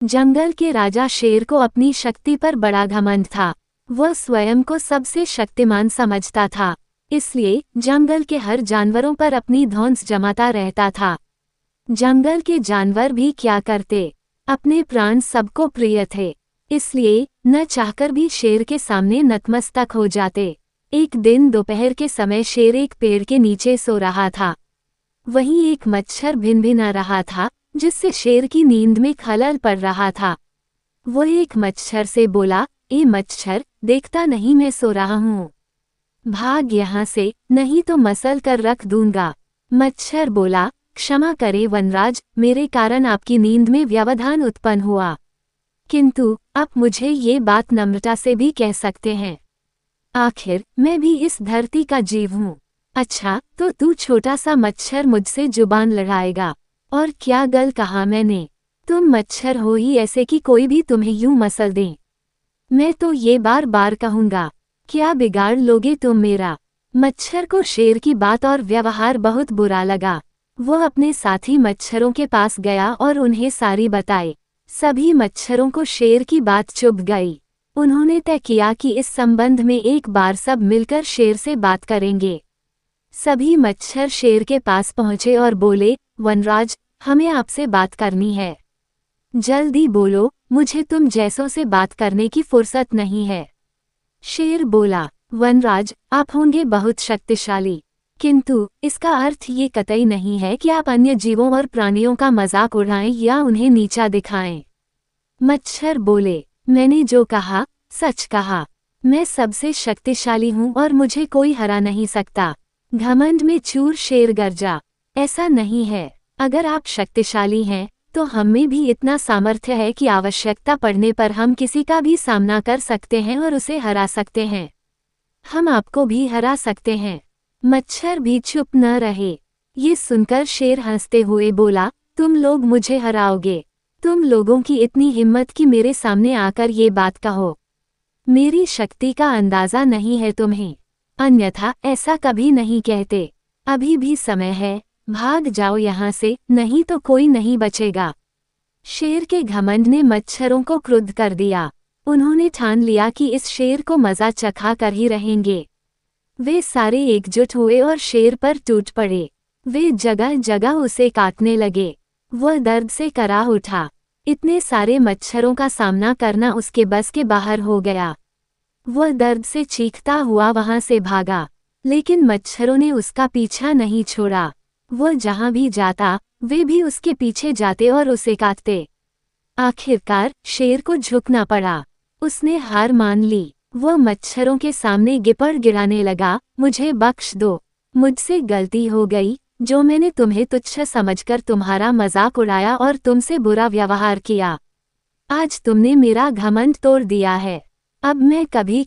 जंगल के राजा शेर को अपनी शक्ति पर बड़ा घमंड था। वह स्वयं को सबसे शक्तिमान समझता था, इसलिए जंगल के हर जानवरों पर अपनी धौंस जमाता रहता था। जंगल के जानवर भी क्या करते, अपने प्राण सबको प्रिय थे, इसलिए न चाहकर भी शेर के सामने नतमस्तक हो जाते। एक दिन दोपहर के समय शेर एक पेड़ के नीचे सो रहा था। वहीं एक मच्छर भिनभिना रहा था, जिससे शेर की नींद में खलल पड़ रहा था। वो एक मच्छर से बोला, ए मच्छर, देखता नहीं मैं सो रहा हूँ, भाग यहाँ से, नहीं तो मसल कर रख दूंगा। मच्छर बोला, क्षमा करे वनराज, मेरे कारण आपकी नींद में व्यवधान उत्पन्न हुआ, किंतु आप मुझे ये बात नम्रता से भी कह सकते हैं। आखिर मैं भी इस धरती का जीव हूँ। अच्छा, तो तू छोटा सा मच्छर मुझसे जुबान लड़ाएगा? और क्या गल कहा मैंने? तुम मच्छर हो ही ऐसे कि कोई भी तुम्हें यूं मसल दे। मैं तो ये बार बार कहूँगा, क्या बिगाड़ लोगे तुम मेरा? मच्छर को शेर की बात और व्यवहार बहुत बुरा लगा। वो अपने साथी मच्छरों के पास गया और उन्हें सारी बताई। सभी मच्छरों को शेर की बात चुभ गई। उन्होंने तय किया कि इस संबंध में एक बार सब मिलकर शेर से बात करेंगे। सभी मच्छर शेर के पास पहुंचे और बोले, वनराज, हमें आपसे बात करनी है। जल्दी बोलो, मुझे तुम जैसों से बात करने की फुर्सत नहीं है। शेर बोला, वनराज, आप होंगे बहुत शक्तिशाली, किंतु इसका अर्थ ये कतई नहीं है कि आप अन्य जीवों और प्राणियों का मजाक उड़ाएं या उन्हें नीचा दिखाएं। मच्छर बोले, मैंने जो कहा सच कहा। मैं सबसे शक्तिशाली हूँ और मुझे कोई हरा नहीं सकता। घमंड में चूर शेर गरजा। ऐसा नहीं है, अगर आप शक्तिशाली हैं तो हम में भी इतना सामर्थ्य है कि आवश्यकता पड़ने पर हम किसी का भी सामना कर सकते हैं और उसे हरा सकते हैं। हम आपको भी हरा सकते हैं। मच्छर भी चुप न रहे। ये सुनकर शेर हंसते हुए बोला, तुम लोग मुझे हराओगे? तुम लोगों की इतनी हिम्मत कि मेरे सामने आकर ये बात कहो। मेरी शक्ति का अंदाजा नहीं है तुम्हें, अन्यथा ऐसा कभी नहीं कहते। अभी भी समय है, भाग जाओ यहाँ से, नहीं तो कोई नहीं बचेगा। शेर के घमंड ने मच्छरों को क्रुद्ध कर दिया। उन्होंने ठान लिया कि इस शेर को मजा चखा कर ही रहेंगे। वे सारे एकजुट हुए और शेर पर टूट पड़े। वे जगह जगह उसे काटने लगे। वह दर्द से कराह उठा। इतने सारे मच्छरों का सामना करना उसके बस के बाहर हो गया। वह दर्द से चीखता हुआ वहां से भागा, लेकिन मच्छरों ने उसका पीछा नहीं छोड़ा। वह जहां भी जाता, वे भी उसके पीछे जाते और उसे काटते। आखिरकार शेर को झुकना पड़ा। उसने हार मान ली। वह मच्छरों के सामने गिपड़ गिराने लगा, मुझे बख्श दो, मुझसे गलती हो गई, जो मैंने तुम्हें तुच्छ समझकर तुम्हारा मजाक उड़ाया और तुमसे बुरा व्यवहार किया। आज तुमने मेरा घमंड तोड़ दिया है। अब मैं कभी